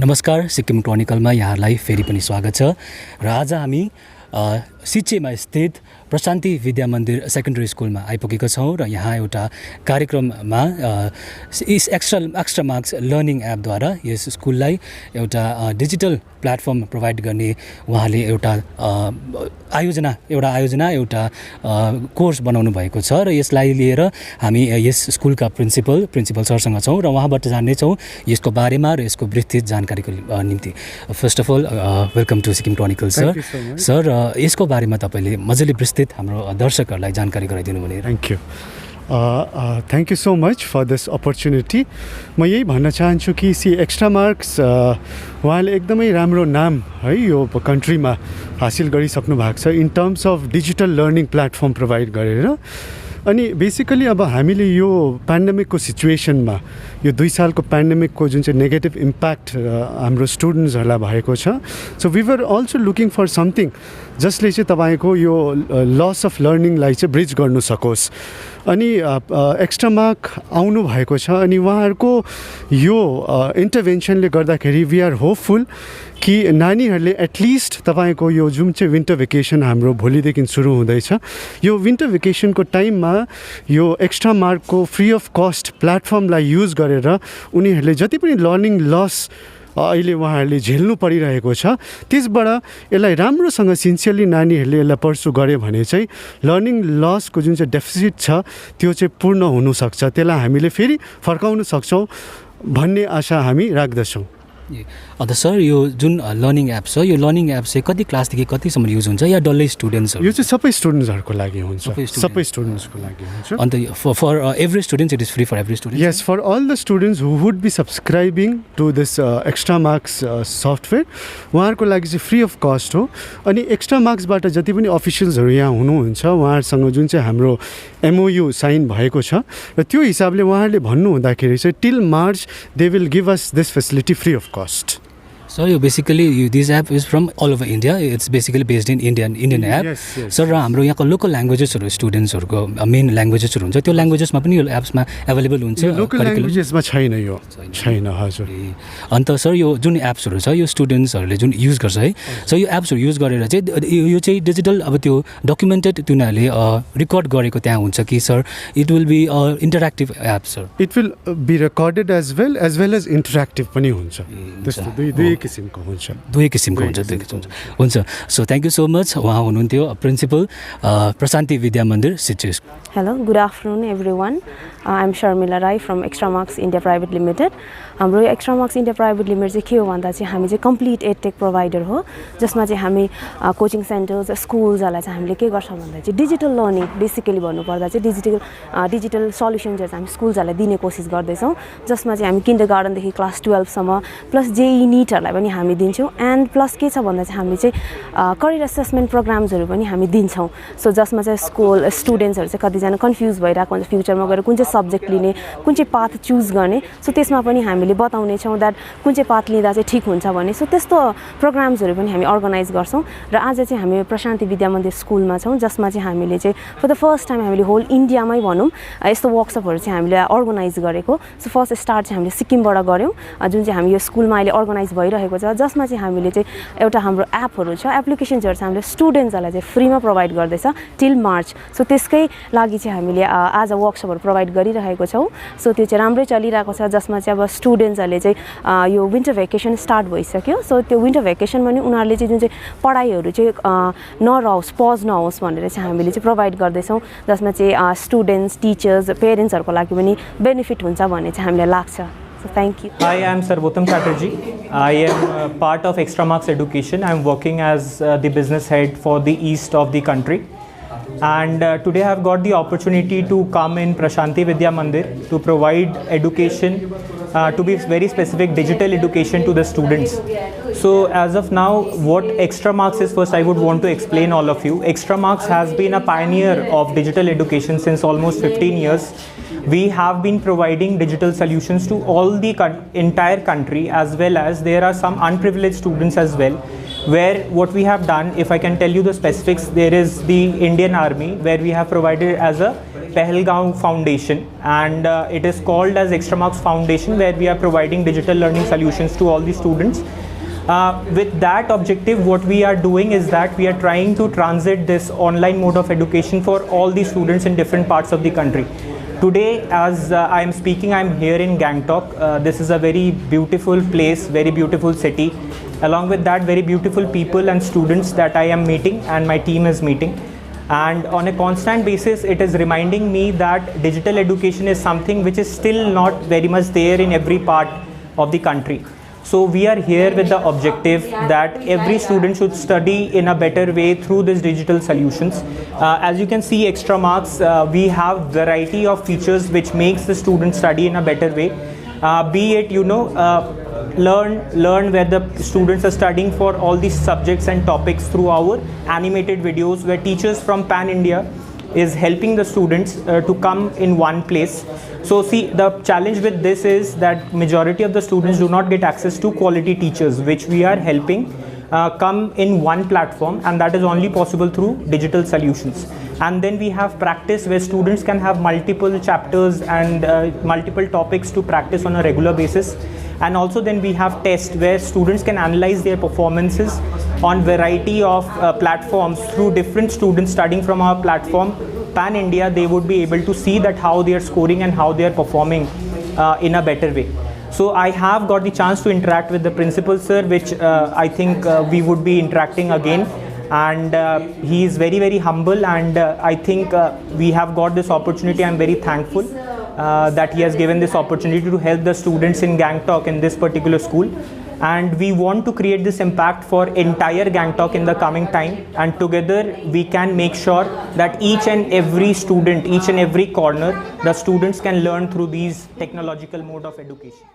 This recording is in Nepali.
नमस्कार, सिक्किम क्रोनिकलमा यहाँलाई फेरि पनि स्वागत छ। र आज हामी सिच्चेमा स्थित प्रशान्ति विद्या मन्दिर सेकेन्डरी स्कुलमा आइपुगेका छौँ र यहाँ एउटा कार्यक्रममा एक्स्ट्रा मार्क्स लर्निङ एपद्वारा यस स्कुललाई एउटा डिजिटल प्लेटफर्म प्रोभाइड गर्ने उहाँले एउटा कोर्स बनाउनु भएको छ र यसलाई लिएर हामी यस स्कुलका प्रिन्सिपल सरसँग छौँ र उहाँबाट जान्नेछौँ यसको बारेमा र यसको विस्तृत जानकारीको निम्ति। First of all welcome to Sikkim Chronicle sir. यसको बारेमा तपाईँले मजाले विस्तृत हाम्रो दर्शकहरूलाई जानकारी गराइदिनु भने। Thank you so much for this opportunity. म यही भन्न चाहन्छु कि एक्स्ट्रा मार्क्स उहाँले एकदमै राम्रो नाम है यो कन्ट्रीमा हासिल गरिसक्नु भएको छ in terms of digital learning platform provide गरेर। अनि बेसिकली अब हामीले यो पेन्डेमिकको सिचुएसनमा यो 2 सालको पेन्डेमिकको जुन चाहिँ नेगेटिभ इम्प्याक्ट हाम्रो स्टुडेन्ट्सहरूलाई भएको छ, so we were also looking for something जसले चाहिँ तपाईँको यो लस अफ लर्निङलाई चाहिँ ब्रिज गर्नु सकोस्। अनि एक्स्ट्रा मार्क आउनु भएको छ अनि उहाँहरूको यो इन्टरभेन्सनले गर्दाखेरि वी आर होपफुल कि नानीहरूले एटलिस्ट तपाईँको यो जुन चाहिँ विन्टर भेकेसन हाम्रो भोलिदेखि सुरु हुँदैछ, यो विन्टर भेकेसनको टाइममा यो एक्स्ट्रा मार्कको फ्री अफ कस्ट प्लेटफर्मलाई युज गरेर उनीहरूले जति पनि लर्निङ लस अहिले उहाँहरूले झेल्नु परिरहेको छ त्यसबाट यसलाई राम्रोसँग सिन्सियरली नानीहरूले यसलाई पर्सु गऱ्यो भने चाहिँ लर्निङ लसको जुन चाहिँ डेफिसिट छ त्यो चाहिँ पूर्ण हुनसक्छ, त्यसलाई हामीले फेरि फर्काउन सक्छौँ भन्ने आशा हामी राख्दछौँ। अन्त सर यो जुन लर्निङ एप छ यो लर्निङ एप चाहिँ कति क्लासदेखि कतिसम्म युज हुन्छ या डल्लै स्टुडेन्ट्सहरू? यो चाहिँ सबै स्टुडेन्ट्सहरूको लागि हुन्छ, सबै स्टुडेन्ट्सको लागि हुन्छ। And for every students it is free for every student? Yes, for all the students who would be subscribing to this extra marks software उहाँहरूको लागि चाहिँ फ्री अफ कस्ट हो। अनि एक्स्ट्रा मार्क्सबाट जति पनि अफिसियल्सहरू यहाँ हुनुहुन्छ उहाँहरूसँग जुन चाहिँ हाम्रो MOU साइन भएको छ र त्यो हिसाबले उहाँहरूले भन्नुहुँदाखेरि चाहिँ till March they will give us this facility free of cost. Sir यो basically this app is from all over India, it's basically based in Indian app sir. र हाम्रो यहाँको लोकल ल्याङ्ग्वेजेसहरू स्टुडेन्ट्सहरूको मेन ल्याङ्ग्वेजेसहरू हुन्छ त्यो ल्याङ्ग्वेजेसमा पनि यो एप्समा एभाइलेबल हुन्छ? लोकल ल्याङ्ग्वेजेसमा छैन, यो छैन हजुर। अन्त सर यो जुन एप्सहरू छ यो स्टुडेन्ट्सहरूले जुन युज गर्छ है, सो यो एप्सहरू युज गरेर चाहिँ यो चाहिँ डिजिटल अब त्यो डकुमेन्टेड तिनीहरूले रेकर्ड गरेको त्यहाँ हुन्छ कि sir it will be interactive app sir? It will be recorded as well as interactive पनि हुन्छ, त्यस्तो दुई किसिमको हुन्छ। So thank you so much. उहाँ हुनुहुन्थ्यो principal Prashanti Vidya Mandir Sichey. Hello, good afternoon everyone. I'm Sharmila Rai from Extra Marks India Private Limited. हाम्रो extra marks India private limited चाहिँ के हो भन्दा चाहिँ हामी चाहिँ कम्प्लिट एडटेक प्रोभाइडर हो जसमा चाहिँ हामी कोचिङ सेन्टर्स स्कुल्सहरूलाई चाहिँ हामीले के गर्छौँ भन्दा चाहिँ डिजिटल लर्निङ बेसिकली भन्नुपर्दा चाहिँ डिजिटल सल्युसन्सहरू चाहिँ हामी स्कुल्सहरूलाई दिने कोसिस गर्दैछौँ जसमा चाहिँ हामी किन्डरगार्टनदेखि क्लास 12सम्म प्लस जेई नीटहरूलाई पनि हामी दिन्छौँ एन्ड प्लस के छ भन्दा चाहिँ हामी चाहिँ करियर एसेसमेन्ट प्रोग्राम्सहरू पनि हामी दिन्छौँ। सो जसमा चाहिँ स्टुडेन्ट्सहरू चाहिँ कतिजना कन्फ्युज भइरहेको हुन्छ फ्युचरमा गएर कुन चाहिँ सब्जेक्ट लिने कुन चाहिँ पाथ चुज गर्ने, सो त्यसमा पनि हामीले बताउने छौँ द्याट कुन चाहिँ पाथ लिँदा चाहिँ ठिक हुन्छ भने। सो त्यस्तो प्रोग्राम्सहरू पनि हामी अर्गनाइज गर्छौँ र आज चाहिँ हामी प्रशान्ति विद्या मन्दिर स्कुलमा छौँ जसमा चाहिँ हामीले चाहिँ फर द फर्स्ट टाइम हामीले होल इन्डियामै भनौँ यस्तो वर्कसपहरू चाहिँ हामीले अर्गनाइज गरेको। सो फर्स्ट स्टार्ट चाहिँ हामीले सिक्किमबाट गऱ्यौँ जुन चाहिँ हामी यो स्कुलमा अहिले अर्गनाइज भइरहेको छ जसमा चाहिँ हामीले चाहिँ एउटा हाम्रो एपहरू छ एप्लिकेसन्सहरू चाहिँ हामीले स्टुडेन्ट्सहरूलाई चाहिँ फ्रीमा प्रोभाइड गर्दैछ टिल मार्च। सो त्यसकै लागि चाहिँ हामीले आज वर्कसपहरू प्रोभाइड गरिरहेको छौँ। सो त्यो चाहिँ राम्रै चलिरहेको छ जसमा चाहिँ अब स्टुडेन्ट्सहरूले चाहिँ यो विन्टर भेकेसन स्टार्ट भइसक्यो। सो त्यो विन्टर भेकेसनमा नि उनीहरूले चाहिँ जुन चाहिँ पढाइहरू चाहिँ नरहोस् पज नहोस् भनेर चाहिँ हामीले चाहिँ प्रोभाइड गर्दैछौँ जसमा चाहिँ स्टुडेन्ट्स टिचर्स पेरेन्ट्सहरूको लागि पनि बेनिफिट हुन्छ भन्ने चाहिँ हामीलाई लाग्छ। So thank you. Hi, I am Sarvottam Chatterjee. I am part of Extra Marks Education. I am working as the business head for the east of the country. And today I have got the opportunity to come in Prashanti Vidya Mandir to provide education, to be very specific, digital education to the students. So as of now, what Extra Marks is, first I would want to explain all of you. Extra Marks has been a pioneer of digital education since almost 15 years. We have been providing digital solutions to all the entire country, as well as there are some unprivileged students as well, where what we have done, if I can tell you the specifics, there is the Indian Army, where we have provided as a Pahalgaon Foundation, and it is called as Extra Marks Foundation, where we are providing digital learning solutions to all the students. With that objective, what we are doing is that we are trying to transit this online mode of education for all the students in different parts of the country. Today, as I am speaking, I am here in Gangtok. This is a very beautiful place, very beautiful city. Along with that, very beautiful people and students that I am meeting and my team is meeting. And on a constant basis, it is reminding me that digital education is something which is still not very much there in every part of the country. So we are here with the objective that every student should study in a better way through these digital solutions. As you can see, Extra Marks, we have variety of features which makes the student study in a better way. Be it, learn where the students are studying for all these subjects and topics through our animated videos, where teachers from Pan India is helping the students to come in one place. So see, the challenge with this is that majority of the students do not get access to quality teachers, which we are helping come in one platform, and that is only possible through digital solutions. And then we have practice, where students can have multiple chapters and multiple topics to practice on a regular basis. And also then we have test, where students can analyze their performances on variety of platforms through different students studying from our platform Pan India. They would be able to see that how they are scoring and how they are performing in a better way. So I have got the chance to interact with the principal sir, which I think we would be interacting again. And he is very, very humble, and I think we have got this opportunity. I am very thankful that he has given this opportunity to help the students in Gangtok in this particular school. And we want to create this impact for entire Gangtok in the coming time, and together we can make sure that each and every student, each and every corner, the students can learn through these technological mode of education.